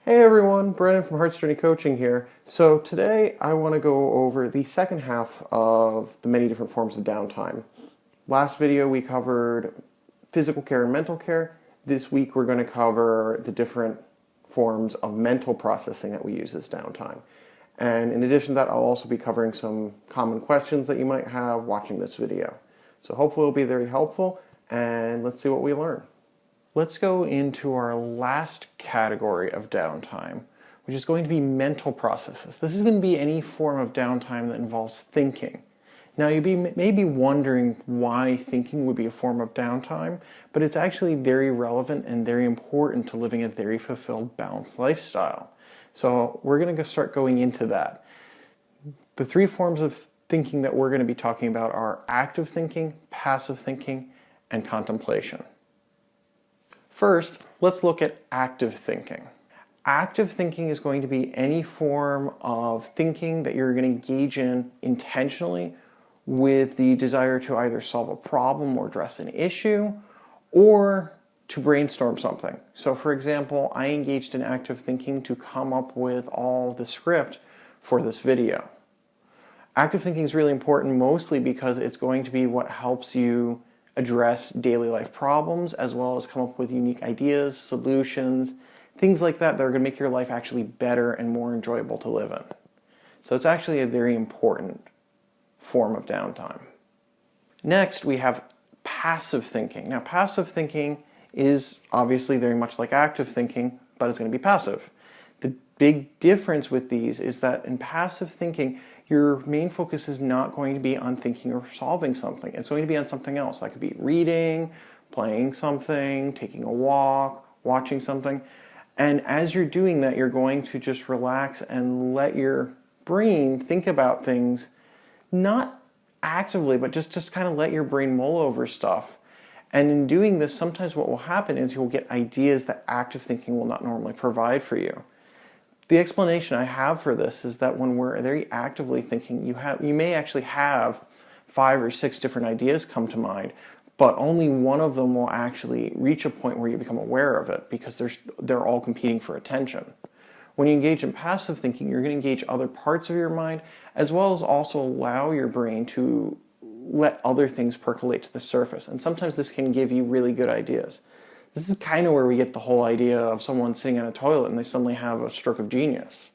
Hey everyone, Brennan from Heart's Journey Coaching here. So today I want to go over the second half of the many different forms of downtime. Last video we covered physical care and mental care. This week we're going to cover the different forms of mental processing that we use as downtime. And in addition to that, I'll also be covering some common questions that you might have watching this video. So hopefully it'll be very helpful, and let's see what we learn. Let's go into our last category of downtime, which is going to be mental processes. This is going to be any form of downtime that involves thinking. Now, you may be wondering why thinking would be a form of downtime, but it's actually very relevant and very important to living a very fulfilled, balanced lifestyle. So we're going to start going into that. The three forms of thinking that we're going to be talking about are active thinking, passive thinking, and contemplation. First, let's look at active thinking. Active thinking is going to be any form of thinking that you're going to engage in intentionally with the desire to either solve a problem or address an issue, or to brainstorm something. So for example, I engaged in active thinking to come up with all the script for this video. Active thinking is really important mostly because it's going to be what helps you address daily life problems, as well as come up with unique ideas, solutions, things like that are going to make your life actually better and more enjoyable to live in. So it's actually a very important form of downtime. Next, we have passive thinking. Now, passive thinking is obviously very much like active thinking, but it's going to be passive. The big difference with these is that in passive thinking, your main focus is not going to be on thinking or solving something. It's going to be on something else. That could be reading, playing something, taking a walk, watching something. And as you're doing that, you're going to just relax and let your brain think about things, not actively, but just kind of let your brain mull over stuff. And in doing this, sometimes what will happen is you'll get ideas that active thinking will not normally provide for you. The explanation I have for this is that when we're very actively thinking, you may actually have 5 or 6 different ideas come to mind, but only one of them will actually reach a point where you become aware of it because they're all competing for attention. When you engage in passive thinking, you're going to engage other parts of your mind, as well as also allow your brain to let other things percolate to the surface. And sometimes this can give you really good ideas. This is kind of where we get the whole idea of someone sitting on a toilet and they suddenly have a stroke of genius.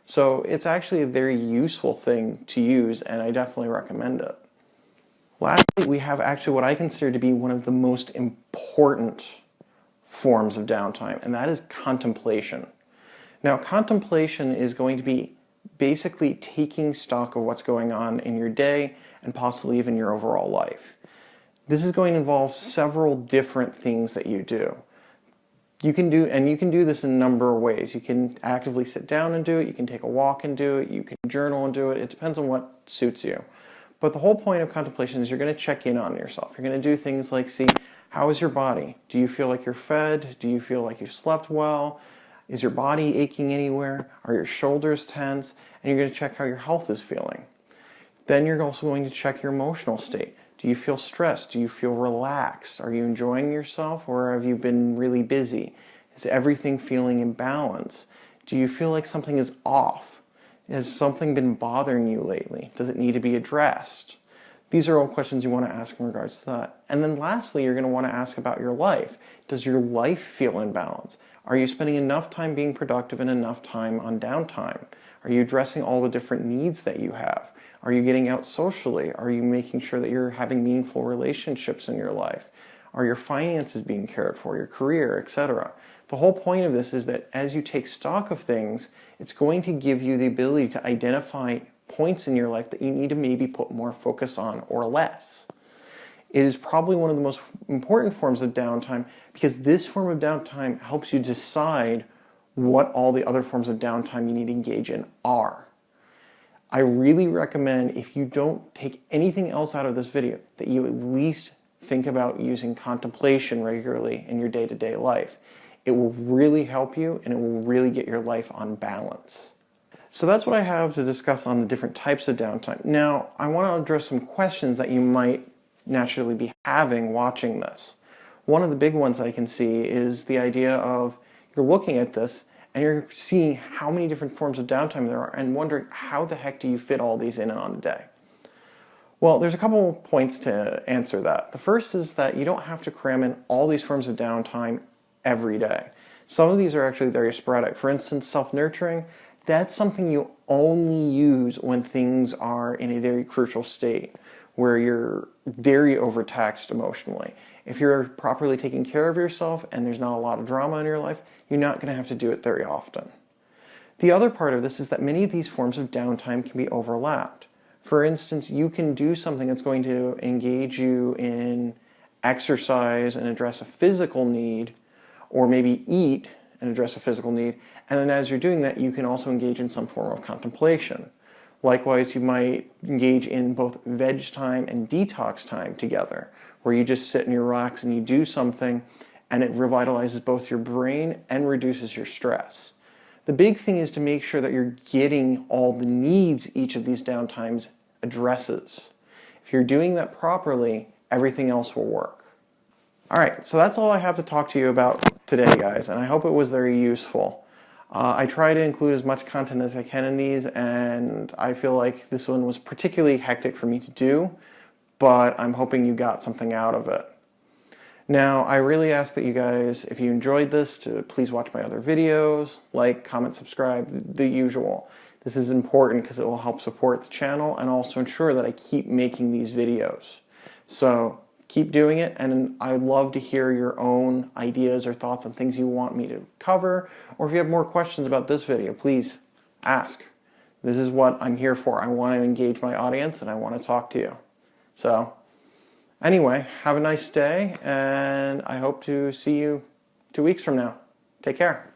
So it's actually a very useful thing to use, and I definitely recommend it. Lastly, we have actually what I consider to be one of the most important forms of downtime, and that is contemplation. Now, contemplation is going to be basically taking stock of what's going on in your day and possibly even your overall life. This is going to involve several different things that you do. You can do this in a number of ways. You can actively sit down and do it. You can take a walk and do it. You can journal and do it. It depends on what suits you. But the whole point of contemplation is you're going to check in on yourself. You're going to do things like see, how is your body? Do you feel like you're fed? Do you feel like you've slept well? Is your body aching anywhere? Are your shoulders tense? And you're going to check how your health is feeling. Then you're also going to check your emotional state. Do you feel stressed? Do you feel relaxed? Are you enjoying yourself, or have you been really busy? Is everything feeling in balance? Do you feel like something is off? Has something been bothering you lately? Does it need to be addressed? These are all questions you want to ask in regards to that. And then lastly, you're going to want to ask about your life. Does your life feel in balance? Are you spending enough time being productive and enough time on downtime? Are you addressing all the different needs that you have? Are you getting out socially? Are you making sure that you're having meaningful relationships in your life? Are your finances being cared for, your career, etc.? The whole point of this is that as you take stock of things, it's going to give you the ability to identify points in your life that you need to maybe put more focus on or less. It is probably one of the most important forms of downtime because this form of downtime helps you decide what all the other forms of downtime you need to engage in are. I really recommend, if you don't take anything else out of this video, that you at least think about using contemplation regularly in your day-to-day life. It will really help you, and it will really get your life on balance. So that's what I have to discuss on the different types of downtime. Now, I want to address some questions that you might naturally be having watching this. One of the big ones I can see is the idea of you're looking at this and you're seeing how many different forms of downtime there are and wondering how the heck do you fit all these in on a day? Well, there's a couple points to answer that. The first is that you don't have to cram in all these forms of downtime every day. Some of these are actually very sporadic. For instance, self-nurturing, that's something you only use when things are in a very crucial state, where you're very overtaxed emotionally. If you're properly taking care of yourself and there's not a lot of drama in your life, you're not going to have to do it very often. The other part of this is that many of these forms of downtime can be overlapped. For instance, you can do something that's going to engage you in exercise and address a physical need, or maybe eat and address a physical need, and then as you're doing that, you can also engage in some form of contemplation. Likewise, you might engage in both veg time and detox time together, where you just sit and you relax and you do something, and it revitalizes both your brain and reduces your stress. The big thing is to make sure that you're getting all the needs each of these downtimes addresses. If you're doing that properly, everything else will work. All right, so that's all I have to talk to you about today, guys, and I hope it was very useful. I try to include as much content as I can in these, and I feel like this one was particularly hectic for me to do, but I'm hoping you got something out of it. Now, I really ask that you guys, if you enjoyed this, to please watch my other videos, like, comment, subscribe, the usual. This is important because it will help support the channel and also ensure that I keep making these videos. So keep doing it, and I'd love to hear your own ideas or thoughts on things you want me to cover, or if you have more questions about this video, please ask. This is what I'm here for. I want to engage my audience and I want to talk to you. So anyway, have a nice day, and I hope to see you 2 weeks from now. Take care.